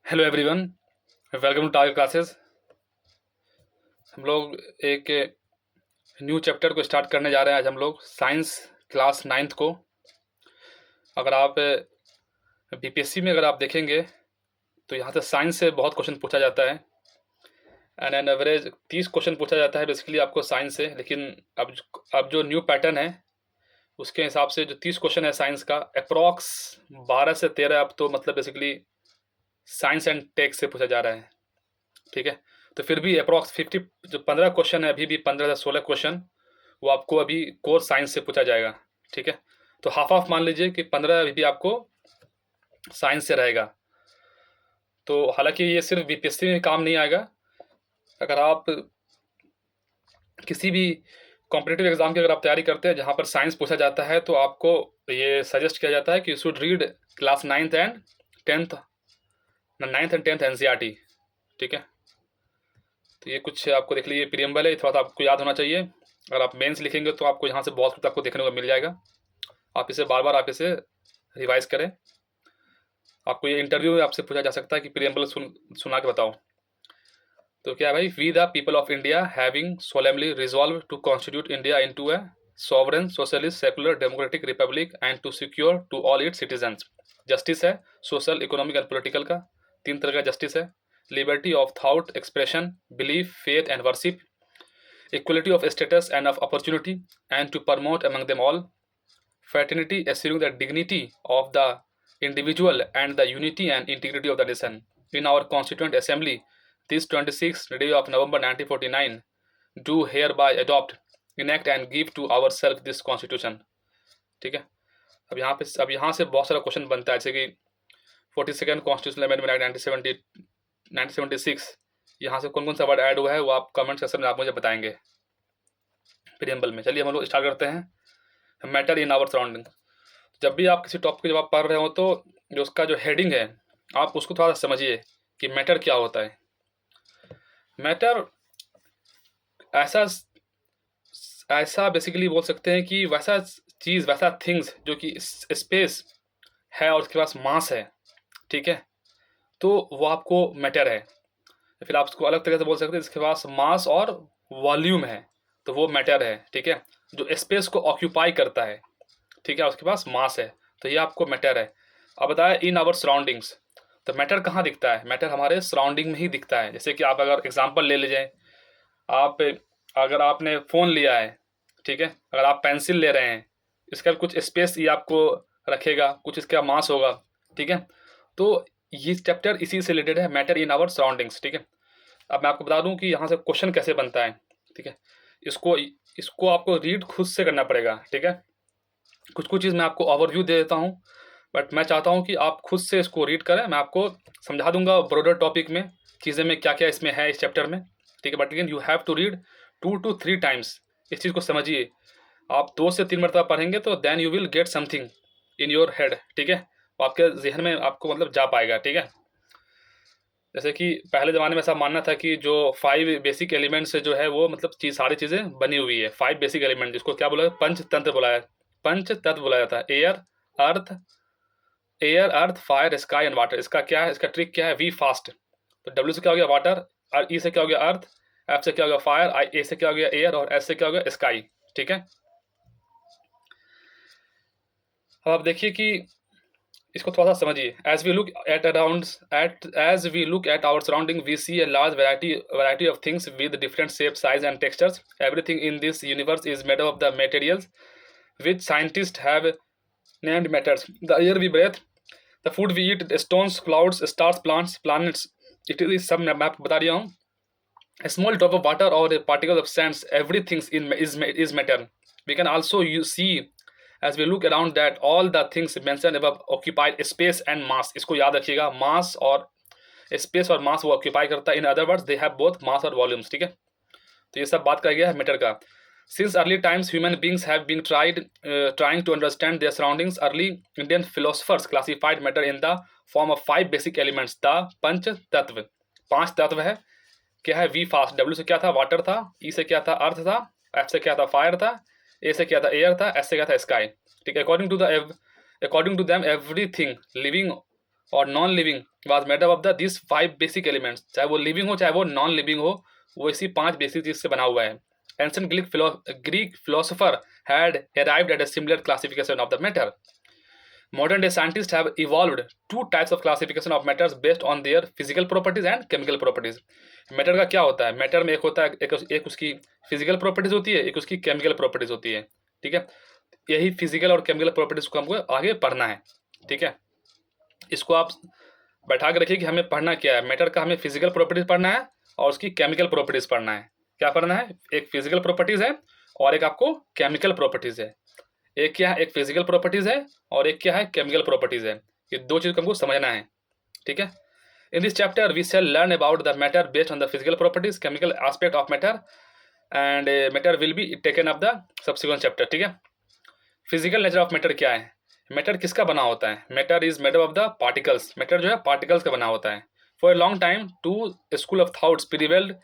Hello everyone, welcome to Target Classes. हम लोग एक न्यू चैप्टर को स्टार्ट करने जा रहे हैं। आज हम लोग साइंस क्लास नाइन्थ को, अगर आप बीपीएससी में अगर आप देखेंगे तो यहाँ से साइंस से बहुत क्वेश्चन पूछा जाता है। एंड एन एवरेज 30 क्वेश्चन पूछा जाता है बेसिकली आपको साइंस से। लेकिन अब जो न्यू पैटर्न है उसके हिसाब से जो 30 क्वेश्चन है साइंस का, अप्रॉक्स 12 से 13 अब तो मतलब बेसिकली साइंस एंड टेक से पूछा जा रहा है। ठीक है, तो फिर भी अप्रॉक्स 50 जो 15 क्वेश्चन है, अभी भी 15 से 16 क्वेश्चन वो आपको अभी कोर साइंस से पूछा जाएगा। ठीक है, तो हाफ हाफ मान लीजिए कि 15 अभी भी आपको साइंस से रहेगा। तो हालांकि ये सिर्फ बीपीएससी में काम नहीं आएगा। अगर आप किसी भी कॉम्पिटिटिव एग्जाम की अगर आप तैयारी करते हैं जहाँ पर साइंस पूछा जाता है तो आपको ये सजेस्ट किया जाता है कि you should read class tenth ninth and tenth NCERT. ठीक है, तो ये कुछ आपको देख लीजिए, प्रियम्बल है, थोड़ा सा आपको याद होना चाहिए। अगर आप मेंस लिखेंगे तो आपको यहाँ से बहुत कुछ आपको देखने को मिल जाएगा। आप इसे बार बार आप इसे रिवाइज करें। आपको ये इंटरव्यू में आपसे पूछा जा सकता है कि प्रियम्बल सुना के बताओ। तो क्या है भाई, we the people of India having solemnly resolved to constitute India into a sovereign socialist secular democratic republic and to secure to all its citizens. Justice है, सोशल इकोनॉमिक एंड पोलिटिकल का, 3 तरह का जस्टिस है। Liberty of thought expression, belief, faith and worship, equality of status and of opportunity, and to promote among them all fraternity, assuring the dignity of the individual and the unity and integrity of the nation. In our Constituent Assembly, this 26th day of November 1949, do hereby adopt, enact and give to ourselves this Constitution. ठीक है, अब यहाँ से बहुत सारा question बनता है, जैसे कि 42nd कॉन्स्टिट्यूशनल अमेंडमेंट एक्ट 1976, यहाँ से कौन कौन सा वर्ड ऐड हुआ है वो आप कमेंट सेक्शन में आप मुझे बताएंगे प्रियम्बल में। चलिए हम लोग स्टार्ट करते हैं। Matter in our surrounding. जब भी आप किसी टॉपिक जब आप पढ़ रहे हो तो जो उसका जो हेडिंग है आप उसको थोड़ा सा समझिए कि मैटर क्या होता है। मैटर ऐसा ऐसा बेसिकली बोल सकते हैं कि वैसा चीज़, वैसा थिंग्स जो कि स्पेस है और उसके पास मास है। ठीक है, तो वो आपको मैटर है। फिर आप उसको अलग तरह से बोल सकते हैं, जिसके पास मास और वॉल्यूम है तो वो मैटर है। ठीक है, जो स्पेस को ऑक्यूपाई करता है, ठीक है, उसके पास मास है तो ये आपको मैटर है। अब बताया इन आवर सराउंडिंग्स, तो मैटर कहाँ दिखता है? मैटर हमारे सराउंडिंग में ही दिखता है। जैसे कि आप अगर एग्जांपल ले लीजिए, आप अगर आपने फ़ोन लिया है, ठीक है, अगर आप पेंसिल ले रहे हैं, इसका कुछ स्पेस ये आपको रखेगा, कुछ इसका मास होगा। ठीक है, तो ये चैप्टर इसी से रिलेटेड है, मैटर इन आवर सराउंडिंग्स। ठीक है, अब मैं आपको बता दूं कि यहाँ से क्वेश्चन कैसे बनता है। ठीक है, इसको इसको आपको रीड खुद से करना पड़ेगा। ठीक है, कुछ कुछ चीज़ मैं आपको ओवरव्यू दे देता हूँ, बट मैं चाहता हूँ कि आप खुद से इसको रीड करें। मैं आपको समझा दूंगा ब्रॉडर टॉपिक में चीज़ें में क्या क्या इसमें है इस चैप्टर में। ठीक है, but again you have to read 2 to 3 times. इस चीज़ को समझिए, आप 2 से 3 मरतबा पढ़ेंगे तो then you will get something in your head. ठीक है, वो आपके जहन में आपको मतलब जा पाएगा। ठीक है, जैसे कि पहले ज़माने में ऐसा मानना था कि जो 5 बेसिक एलिमेंट्स से जो है वो मतलब चीज़ सारी चीज़ें बनी हुई है। 5 बेसिक एलिमेंट, जिसको क्या बोला है? पंचतंत्र बोला है। पंचतत्व बोला जाता है। Air earth fire sky and water. इसका क्या है? इसका ट्रिक क्या है? We fast. तो डब्ल्यू से क्या हो गया? वाटर, और ई से क्या हो गया? अर्थ, एफ से क्या हो गया? फायर, आई ए से क्या हो गया? एयर, और एस से क्या हो गया? स्काई। ठीक है, अब आप देखिए कि इसको थोड़ा सा समझिए। As we look at our surrounding we see a large variety of things with different shape, size and textures. Everything in this universe is made of the materials which scientist have named matters. The air we breathe, the food we eat, stones, clouds, stars, plants, planets, it is सब मैं आपको बता रहा हूँ। A small drop of water or a particle of sands, everything is matter. We can also see as we look around that all the things mentioned above occupy space and mass. इसको याद रखिएगा, मास और space और मास वो occupy करता है। In other words they have both mass और volumes. ठीक है, तो ये सब बात कर गया है मैटर का। Since early times, human beings have been trying to understand their surroundings. Early Indian philosophers classified matter in the form of 5 basic elements, the पंच तत्व। 5 तत्व है। क्या है? We fast. डब्ल्यू से क्या था? वाटर था। ई से क्या था? अर्थ था। एफ से क्या था? फायर था। ए से क्या था? एयर था। एस से क्या था? स्काई। ठीक है, according to them everything living और non living was made up of the this 5 basic elements, चाहे वो लिविंग हो चाहे वो नॉन लिविंग हो, वो इसी 5 बेसिक चीज से बना हुआ है। Ancient Greek philosopher had arrived at a similar classification of the matter. Modern day scientists have evolved two types of classification of matters based on their physical properties and chemical properties. Matter का क्या होता है, matter में एक होता है एक उसकी फिजिकल प्रॉपर्टीज होती है, एक उसकी केमिकल प्रॉपर्टीज होती है। ठीक है, यही फिजिकल और केमिकल प्रॉपर्टीज को हमको आगे पढ़ना है। ठीक है, इसको आप बैठा के रखिए कि हमें पढ़ना क्या है। मैटर का हमें फिजिकल प्रॉपर्टीज पढ़ना है और उसकी केमिकल प्रॉपर्टीज पढ़ना है। क्या पढ़ना है, एक फिजिकल प्रॉपर्टीज है और एक आपको केमिकल प्रॉपर्टीज है। एक क्या है, एक फिजिकल प्रॉपर्टीज है और एक क्या है, केमिकल प्रॉपर्टीज है। ये दो चीज को हमको समझना है। ठीक है, in this chapter we shall learn about the matter based on the physical properties, chemical aspect of matter and matter will be taken up the subsequent chapter. ठीक है, फिजिकल नेचर ऑफ मैटर क्या है, matter किसका बना होता है। Matter is made up of the particles, matter जो है पार्टिकल्स का बना होता है। For a long time two school of thoughts prevailed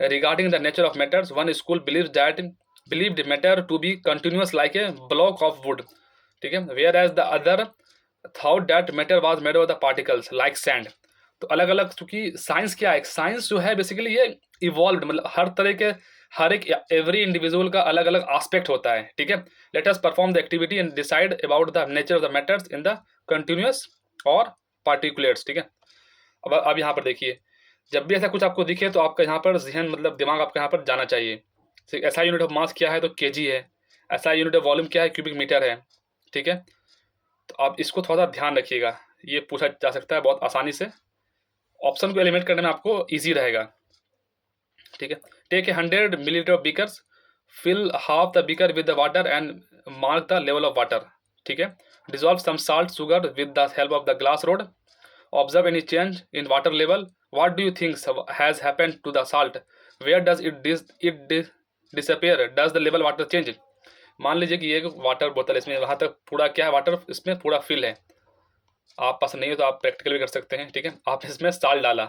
regarding the nature of matters. One school believed matter to be continuous like a block of wood. ठीक है, whereas the other thought that matter was made of the particles like sand. तो अलग अलग, चूंकि science क्या है, science जो है बेसिकली ये इवॉल्व, मतलब हर तरह के हर एक एवरी इंडिविजुअल का अलग अलग एस्पेक्ट होता है। ठीक है, let us perform the activity and decide about the nature of the matters in the continuous और पार्टिकुलेट्स। ठीक है, अब यहाँ पर देखिए, जब भी ऐसा कुछ आपको दिखे तो आपका यहाँ पर जहन, मतलब दिमाग आपका यहाँ पर जाना चाहिए। ऐसा यूनिट ऑफ मास क्या है तो केजी है, ऐसा यूनिट ऑफ वॉल्यूम क्या है क्यूबिक मीटर है। ठीक है, तो आप इसको थोड़ा सा ध्यान रखिएगा, ये पूछा जा सकता है बहुत आसानी से, ऑप्शन को एलिमिनेट करने में आपको ईजी रहेगा। ठीक है, take a 100 millilitre of beakers, fill half the beaker with the water and mark the level of water. ठीक है, dissolve some salt sugar with the help of the glass rod, observe any change in water level. What do you think has happened to the salt? Where does it disappear? Does the level water change? मान लीजिए कि ये water बोतल, इसमें वहाँ तक पूरा क्या है, वाटर इसमें पूरा फिल है। आप पास नहीं हो तो आप प्रैक्टिकल भी कर सकते हैं। ठीक है, आप इसमें साल्ट डाला,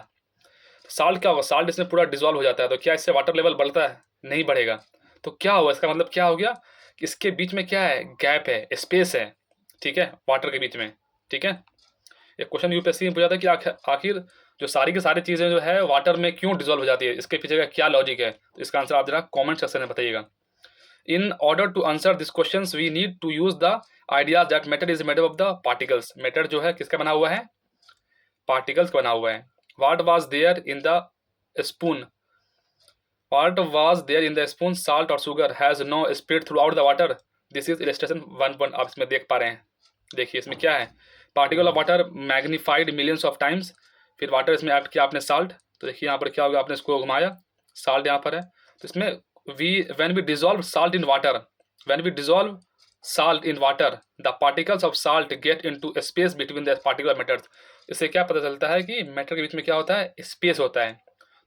साल्ट क्या होगा, साल्ट इसमें पूरा डिजॉल्व हो जाता है, तो क्या इससे वाटर लेवल बढ़ता है, नहीं बढ़ेगा। तो क्या हुआ, इसका मतलब क्या हो गया कि इसके बीच में क्या है, गैप है, स्पेस है। ठीक है, वाटर के बीच में। ठीक है, एक क्वेश्चन यूपीएससी में पूछा था कि आखिर जो सारी की सारी चीज़ें जो है वाटर में क्यों डिजॉल्व हो जाती है, इसके पीछे का क्या लॉजिक है। तो इसका आंसर आप जरा कमेंट सेक्शन में बताइएगा। In order to answer this question we need to use the idea that matter is made up of the particles. Matter जो है किसका बना हुआ है, पार्टिकल्स का बना हुआ है। What was there in the spoon, what was there in the spoon, salt और sugar has no spread throughout the water. This is illustration 1.1। आप इसमें देख पा रहे हैं, देखिए इसमें क्या है, particle of water magnified millions of times, फिर वाटर इसमें ऐड किया आपने साल्ट, तो देखिए यहाँ पर क्या होगा, आपने इसको घुमाया, साल्ट यहाँ पर है, तो इसमें when we dissolve salt in water, when we dissolve salt in water the particles of salt get into space between the particle matters. इससे क्या पता चलता है कि मैटर के बीच में क्या होता है, स्पेस होता है।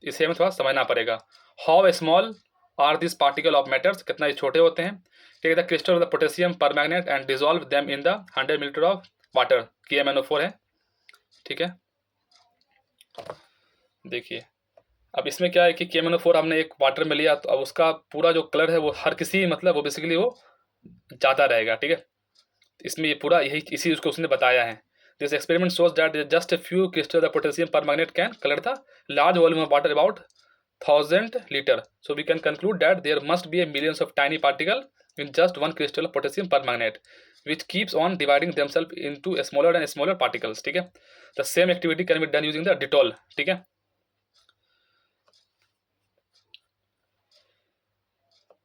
इसे हमें थोड़ा समझना पड़ेगा। How small are this particle of matters, कितना ये छोटे होते हैं। Take the crystal of the potassium permanganate and dissolve them in the 100 millilitre of water, KMnO4 है। ठीक है, देखिए अब इसमें क्या है कि KMnO4 हमने एक वाटर में लिया, तो अब उसका पूरा जो कलर है वो हर किसी, मतलब वो बेसिकली वो जाता रहेगा। ठीक है, इसमें ये पूरा यही इसी उसको उसने बताया है। This experiment shows that just a few crystal of potassium permanganate can colour the large volume of water about 1000 litre. So we can conclude that there must be a millions of tiny particle in just one crystal of potassium permanganate which keeps on dividing themselves into smaller and smaller particles. ठीक है, the same activity can be done using the Dettol. ठीक है,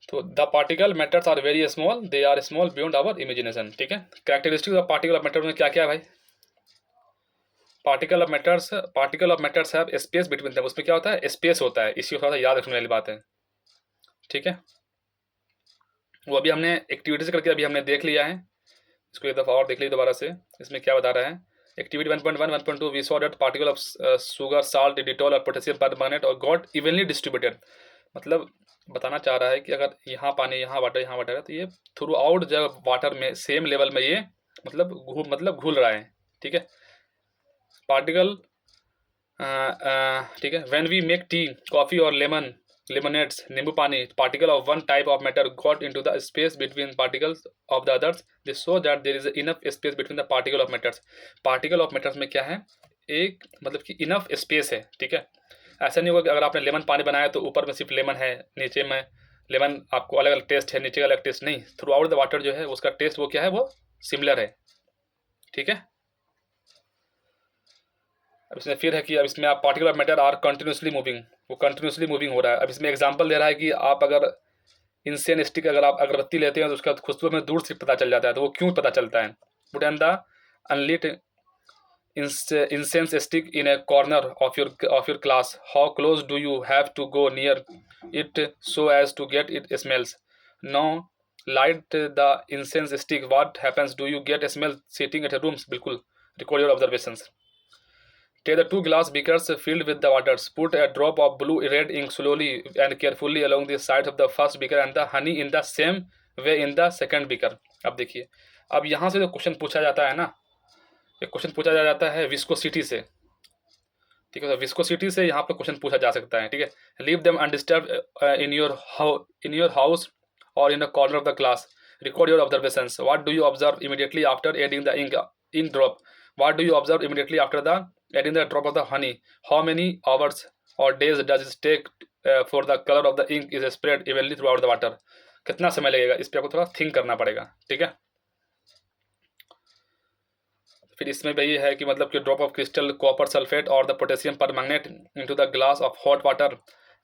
तो the particle matters are very small, they are small beyond our imagination. ठीक है, characteristics of particle of matter में क्या क्या है भाई, particle of matters have space between them, उसमें क्या होता है, स्पेस होता है, इसी को थोड़ा सा याद रखने वाली बात है। ठीक है, वो अभी हमने एक्टिविटीज करके अभी हमने देख लिया है, इसको एक दफ़ा और देख लीजिए दोबारा से। इसमें क्या बता रहा है, activity 1.1 1.2 we saw that particle of sugar salt Dettol और पोटेशियम परमैंगनेट और गॉट इवनली डिस्ट्रीब्यूटेड। मतलब बताना चाह रहा है कि अगर यहाँ पानी, यहाँ वाटर है, तो ये थ्रू आउट जब वाटर में सेम लेवल में ये मतलब घुल रहा है। ठीक है, पार्टिकल ठीक है, when we make tea, coffee और लेमन lemonades, नींबू पानी, particle of one type of matter got into the space between particles of the others. This show that there is enough space between the particle of matters. Particle of matters में क्या है, एक मतलब कि enough space है, ठीक है। ऐसा नहीं होगा कि अगर आपने लेमन पानी बनाया तो ऊपर में सिर्फ लेमन है, नीचे में लेमन आपको अलग अलग टेस्ट है, नीचे का अलग टेस्ट नहीं। थ्रू आउट द वाटर जो है उसका टेस्ट वो क्या है, वो सिमिलर है, ठीक है। अब इसमें फिर है कि अब इसमें आप particle of matter are continuously moving, वो कंटिन्यूसली मूविंग हो रहा है। अब इसमें एग्जांपल दे रहा है कि आप अगर इंसेन स्टिक अगर आप अगरबत्ती लेते हैं तो उसका खुशबू में दूर से पता चल जाता है, तो वो क्यों पता चलता है। Put an the unlit incense stick in a corner of your class. How close do you have to go near it so as to get it smells? Now light the incense stick. What happens? Do you get a smell sitting at a room? बिल्कुल, record your observations. Take the two glass beakers filled with the waters. Put a drop of blue red ink slowly and carefully along the sides of the first beaker and the honey in the same way in the second beaker. अब देखिए, अब यहाँ से जो question पूछा जाता है ना, एक क्वेश्चन पूछा जाता है विस्कोसिटी से, ठीक है। तो विस्कोसिटी से यहाँ पे क्वेश्चन पूछा जा सकता है, ठीक है। Leave them undisturbed in your house और in a corner of the class. Record your observations. What do you observe immediately after adding the ink drop? What do you observe immediately after the adding the drop of the honey? How many hours or days does it take for the color of the ink is spread evenly throughout the water? कितना समय लगेगा, इस पे आपको थोड़ा think करना पड़ेगा, ठीक है। फिर इसमें भी ये है कि मतलब कि drop of crystal copper sulphate और the potassium permanganate into the glass of hot water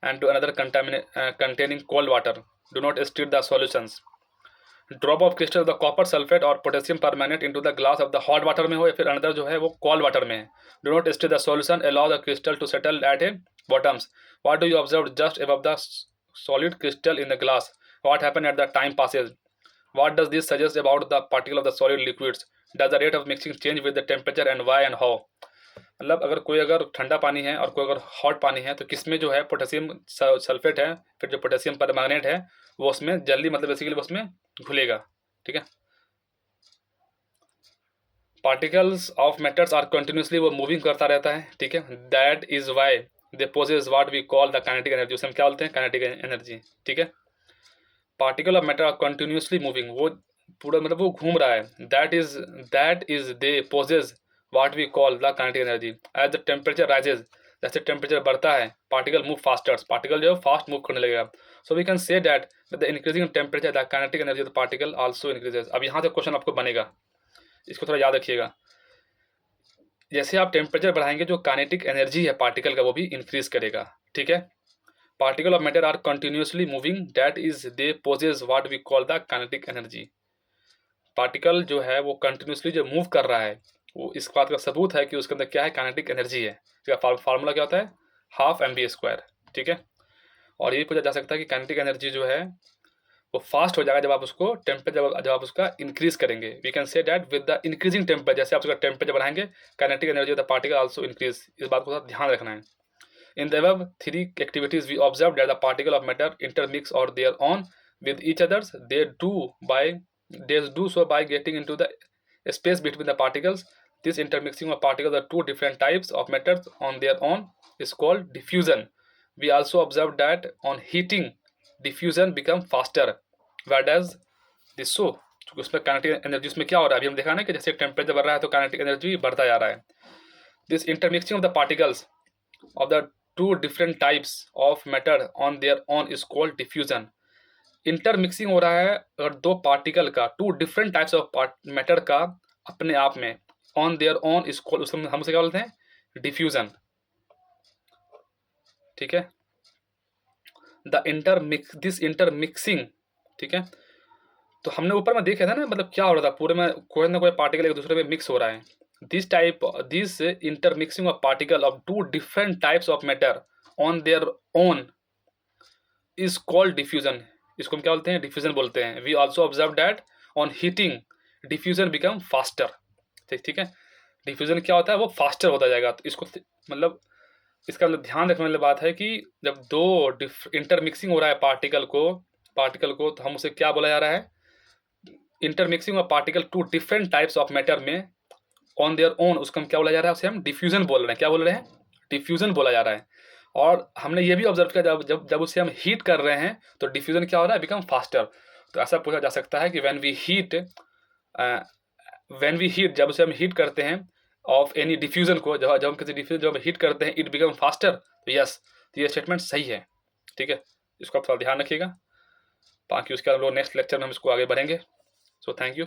and to another containing cold water. Do not stir the solutions. Drop of crystal the copper sulphate और potassium permanganate into the glass of the hot water में हो या फिर another जो है वो cold water में है. Do not stir the solution. Allow the crystal to settle at a bottoms. What do you observe just above the solid crystal in the glass? What happen at the time passes? What does this suggest about the particle of the solid liquids? Does the rate of mixing change with the temperature and why and how? मतलब अगर ठंडा पानी है और कोई अगर hot पानी है तो किसमें जो है पोटेशियम सल्फेट है, फिर जो पोटेशियम परमैंगनेट है वो उसमें जल्दी मतलब बेसिकली उसमें घुलेगा, ठीक है। Particles of matters are continuously वो मूविंग करता रहता है, ठीक है। That is why they possess what we call the kinetic energy. उसे हम क्या बोलते हैं, काइनेटिक एनर्जी, ठीक है। Particle of matter are continuously moving, वो पूरा मतलब वो घूम रहा है. That is they possess what we call the kinetic energy. As the temperature rises, जैसे टेम्परेचर बढ़ता है पार्टिकल मूव फास्टर, पार्टिकल जो है फास्ट मूव करने लगेगा. So we can say that the increasing temperature the kinetic energy of the particle also increases. अब यहाँ से क्वेश्चन आपको बनेगा, इसको थोड़ा याद रखिएगा. जैसे आप टेम्परेचर बढ़ाएंगे जो काइनेटिक एनर्जी है पार्टिकल का वो भी इंक्रीज करेगा, ठीक है। Particle of matter are continuously moving. That is, they possess what we call the kinetic energy. Particle जो है वो कंटिन्यूसली जो मूव कर रहा है वो इस बात का सबूत है कि उसके अंदर क्या है, काइनेटिक एनर्जी है. इसका फार्मूला क्या होता है, हाफ mv², ठीक है। और ये पूछा जा सकता है कि काइनेटिक एनर्जी जो है वो फास्ट हो जाएगा जब आप उसको टेम्परेचर जब आप उसका इंक्रीज करेंगे. We can say that with the increasing temperature, जैसे आप उसका टेम्परेचर बढ़ाएंगे kinetic energy of the particle also increase. इस बात को ध्यान रखना है. In the above three activities, we observed that the particle of matter intermix or their own with each others. They do so by getting into the space between the particles. This intermixing of particles of two different types of matter on their own is called diffusion. We also observed that on heating, diffusion become faster. Why does this so? क्योंकि उसमें kinetic energy उसमें क्या हो रहा है, अभी हम देखा ना कि जैसे टेम्परेचर बढ़ रहा है तो काइनेटिक एनर्जी बढ़ता जा रहा है. This intermixing of the particles of the two different types of matter on their own is called diffusion. Intermixing हो रहा है अगर दो पार्टिकल का, two different types of matter का अपने आप में, on their own is called, हम उसे क्या बोलते हैं, डिफ्यूजन, ठीक है। दिस इंटरमिक्सिंग, ठीक है। तो हमने ऊपर में देखा था ना, मतलब क्या हो रहा था, पूरे में कोई ना कोई पार्टिकल एक दूसरे में मिक्स हो रहा है. This intermixing of particle of two different types of matter on their own is called diffusion. इसको हम क्या बोलते हैं, डिफ्यूजन बोलते हैं. We also observe that on heating diffusion become faster. ठीक है, डिफ्यूजन क्या होता है, वो फास्टर होता जाएगा. तो इसको मतलब इसका मतलब ध्यान रखने वाली बात है कि जब दो इंटरमिक्सिंग हो रहा है पार्टिकल को तो हम उसे क्या बोला जा रहा है, intermixing of particle two different types of matter में ऑन देयर ओन, उसको हम क्या बोला जा रहा है, उसे हम डिफ्यूजन बोल रहे हैं. क्या बोल रहे हैं, डिफ्यूजन बोला जा रहा है. और हमने ये भी ऑब्जर्व किया जब जब जब उसे हम हीट कर रहे हैं तो डिफ्यूजन क्या हो रहा है, बिकम फास्टर। तो ऐसा पूछा जा सकता है कि व्हेन वी हीट, जब उसे हम हीट करते हैं ऑफ एनी डिफ्यूजन को, जब जब हम किसी डिफ्यूजन जब हीट करते हैं, इट बिकम फास्टर। तो यस, तो ये स्टेटमेंट सही है। ठीक है, इसको आप थोड़ा ध्यान रखिएगा। बाकी उसके बाद हम लोग नेक्स्ट लेक्चर में हम इसको आगे बढ़ेंगे। So thank you.